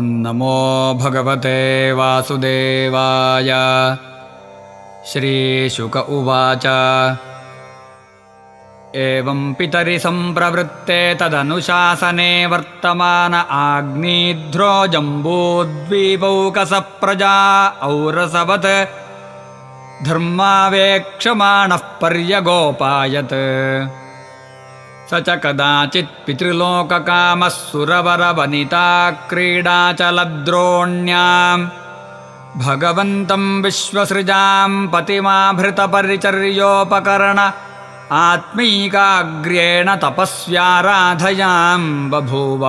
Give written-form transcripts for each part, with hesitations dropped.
नमो भगवते वासुदेवाय। श्रीशुक उवाच एवं पितरि सम्प्रवृत्ते तदनुशासने वर्तमान आग्नेध्रो जम्बूद्वीपौकसः प्रजा औरसवत् धर्मावेक्षमाणः पर्यगोपायत्। स च कदाचित् पितृलोककामः सुरवरवनिता क्रीडा च लद्रोण्याम् भगवन्तं विश्वसृजां पतिमाभृतपरिचर्योपकरण आत्मैकाग्र्येण तपस्व्याराधयां बभूव।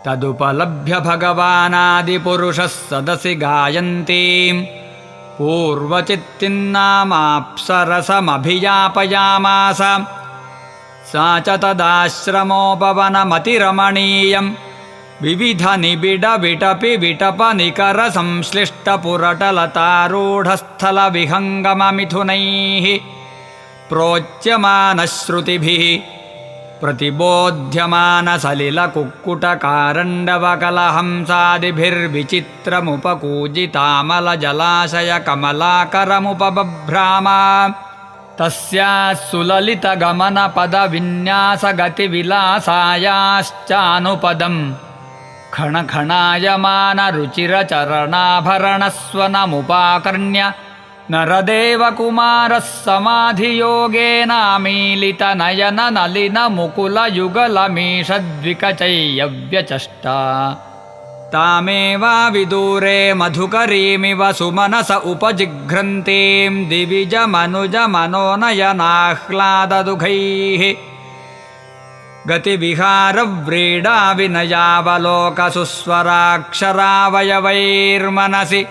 तदुपलभ्य भगवानादिपुरुषः सदसि गायन्तीं पूर्वचित्तिन्नामाप्सरसमभियापयामास। सा च तदाश्रमोपवनमतिरमणीयं विविधनिबिडविटपि विटपनिकरसंश्लिष्टपुरटलतारूढस्थलविहङ्गममिथुनैः प्रोच्यमानश्रुतिभिः प्रतिबोध्यमानसलिलकुक्कुटकारण्डवकलहंसादिभिर्विचित्रमुपकूजितामलजलाशयकमलाकरमुपबभ्राम। तस्याः सुललितगमनपदविन्यासगतिविलासायाश्चानुपदम् खणखणायमानरुचिरचरणाभरणस्वनमुपाकर्ण्य नरदेवकुमारः समाधियोगेनामीलितनयननलिनमुकुलयुगलमीषद्विकचय्यव्यचष्टा। तामेवाविदूरे मधुकरीमिव सुमनस उपजिघ्रन्तीं दिविजमनुजमनोनयनाह्लाददुघैः गतिविहारव्रीडाविनयावलोकसुस्वराक्षरावयवैर्मनसि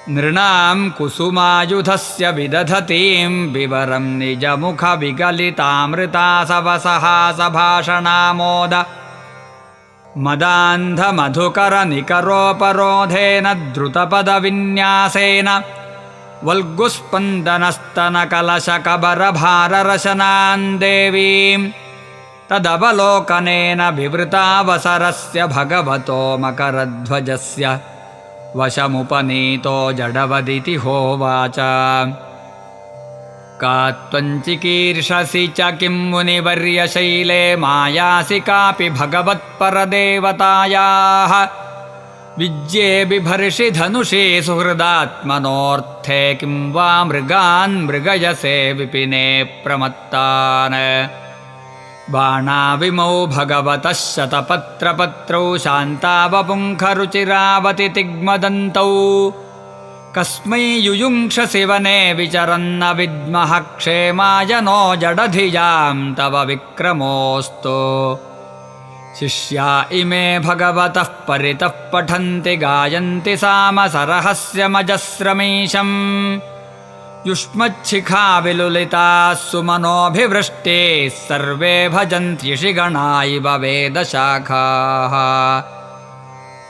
नृणां कुसुमायुधस्य विदधतीं विवरं निजमुखविगलितामृतासवसहासभाषणामोद मदान्धमधुकरनिकरोपरोधेन द्रुतपदविन्यासेन वल्गुस्पन्दनस्तनकलशकबरभाररशनां देवीं तदवलोकनेन विवृतावसरस्य भगवतो मकरध्वजस्य वशमुपनीतो जडवदिति होवाच। का त्वञ्चिकीर्षसि च किं मुनिवर्यशैले मायासि कापि भगवत्परदेवतायाः विज्ये बिभर्षि धनुषे सुहृदात्मनोऽर्थे किं वा मृगान् मृगयसे विपिने प्रमत्तान्। बाणाविमौ भगवतः शतपत्रपत्रौ शान्तावपुङ्खरुचिरावतितिग्मदन्तौ कस्मै युयुङ्क्षसि वने विचरन्न विद्मः क्षेमाय नो जडधियां तव विक्रमोऽस्तु। शिष्या इमे भगवतः परितः पठन्ति गायन्ति सामसरहस्यमजस्रमीशम् युष्मच्छिखा विलुलिताः सुमनोभिवृष्टेः सर्वे भजन्त्यषिगणा इव वेदशाखाः।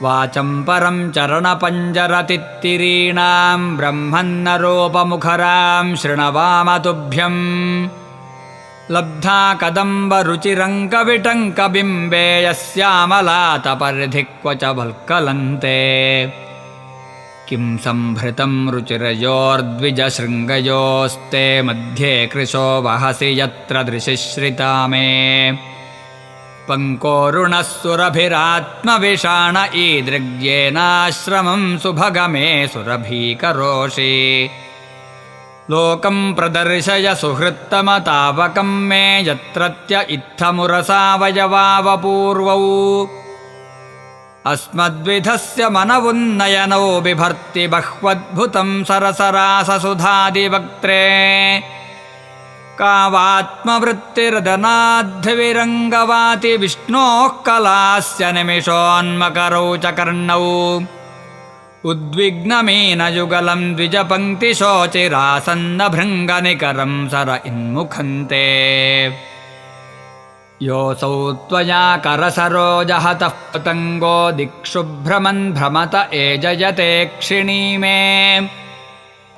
वाचं परं चरणपञ्जरतित्तिरीणां ब्रह्मन्नरोपमुखरां शृणवाम लब्धा कदम्बरुचिरङ्कविटङ्कबिम्बे यस्यामलातपर्धि क्व च वल्कलन्ते। किं संभृतं रुचिरयोर्द्विजशृङ्गयोस्ते मध्ये कृशो वहसि यत्र दृशिश्रिता मे। पङ्कोरुणः सुरभिरात्मविषाण ईदृग्येनाश्रमं सुभगमे सुरभीकरोषि। लोकं प्रदर्शय सुहृत्तमतावकं मे यत्रत्य इत्थमुरसावयवावपूर्वौ। अस्मद्विधस्य मनवुन्नयनौ बिभर्ति बह्वद्भुतं सरसराससुधादिवक्त्रे। कावात्मवृत्तिर्दनाद्धिविरङ्गवाति विष्णोः कलास्य निमिषोन्मकरौ च कर्णौ। उद्विग्नमीनयुगलं द्विजपङ्क्तिशोचिरासन्नभृङ्गनिकरं सर इन्मुखन्ते। योऽसौ त्वया करसरोजहतः पतङ्गो दिक्षुभ्रमन् भ्रमत एजयते क्षिणी मे।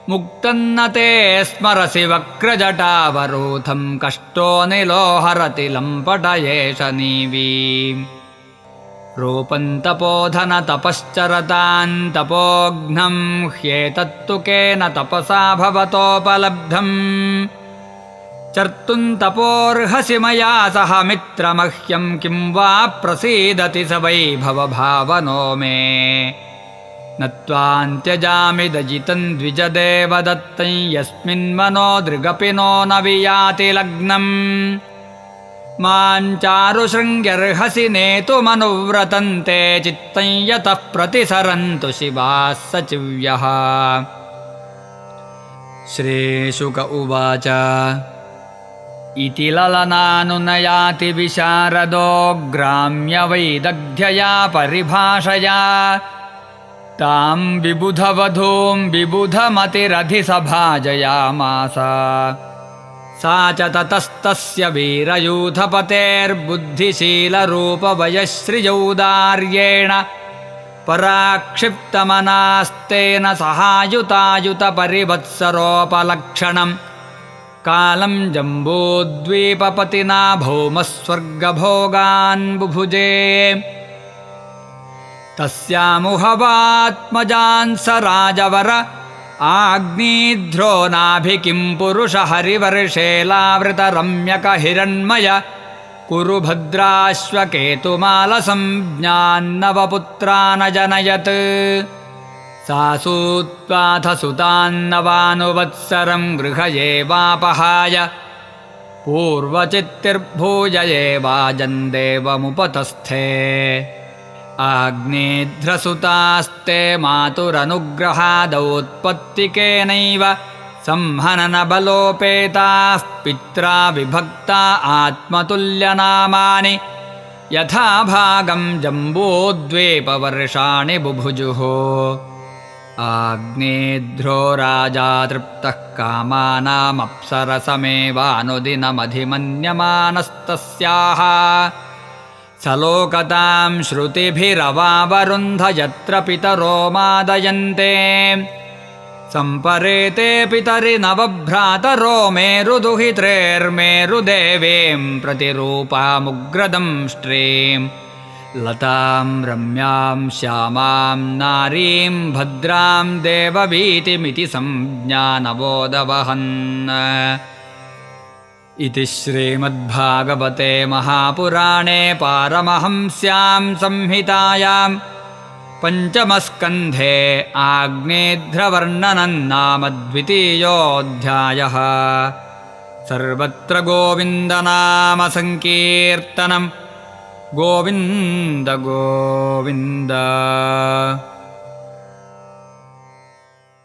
मुक्तन्न ते स्मरसि वक्रजटावरोधं कष्टो निलोहरति लम्पटयेष नीवी। रूपन्तपोधन तपश्चरतान् तपोघ्नं ह्येतत्तु केन तपसा भवतोपलब्धम् चर्तुं तपोर्हसि मया सह मित्रमह्यं किं वा प्रसीदति स वैभवभावनो मे न त्वान्त्यजामि दजितं द्विजदेवदत्तं यस्मिन्मनो दृगपि नो न वियाति लग्नम् माञ्चारुशृङ्ग्यर्हसि नेतुमनुव्रतन्ते चित्तं यतः प्रतिसरन्तु शिवाः सचिव्यः। श्रीशुक उवाच इति ललनानुनयाति विशारदो ग्राम्यवैदग्ध्यया परिभाषया तां विबुधवधूं विबुधमतिरधिसभाजयामास सा च ततस्तस्य वीरयूथपतेर्बुद्धिशीलरूपवयश्रियौदार्येण पराक्षिप्तमनास्तेन सहायुतायुतपरिवत्सरोपलक्षणम् कालं जम्बूद्वीपपतिना भौमस्वर्गभोगान् बुभुजे तस्यामुहवात्मजान् स राजवर आग्नीध्रो नाभिकिं पुरुष हरिवर्षेलावृतरम्यकहिरण्मय कुरु भद्राश्वकेतुमालसंज्ञान्नवपुत्रानजनयत् सासूत्वाथ सुतान्नवानुवत्सरं गृहयेवापहाय पूर्वचित्तिर्भूययेवाजन्देवमुपतस्थे आग्नेध्रसुतास्ते मातुरनुग्रहादौत्पत्तिकेनैव संहननबलोपेताः पित्रा विभक्ता आत्मतुल्यनामानि यथा भागं जम्बूद्वीपवर्षाणि बुभुजुः आग्नेध्रो राजा तृप्तः कामानामप्सरसमेवानुदिनमधिमन्यमानस्तस्याः सलोकतां श्रुतिभिरवावरुन्ध यत्र पितरो मादयन्ते सम्परेते पितरि नवभ्रातरो मेरुदुहित्रेर्मेरुदेवीं प्रतिरूपामुग्रदंष्ट्रीं लतां रम्यां श्यामां नारीं भद्रां देववीतिमिति संज्ञानबोधवहन्। इति श्रीमद्भागवते महापुराणे पारमहंस्यां संहितायां पञ्चमस्कन्धे आग्नेध्रवर्णनं नाम द्वितीयोऽध्यायः। सर्वत्र गोविन्दनाम संकीर्तनं गोविन्द गोविन्द।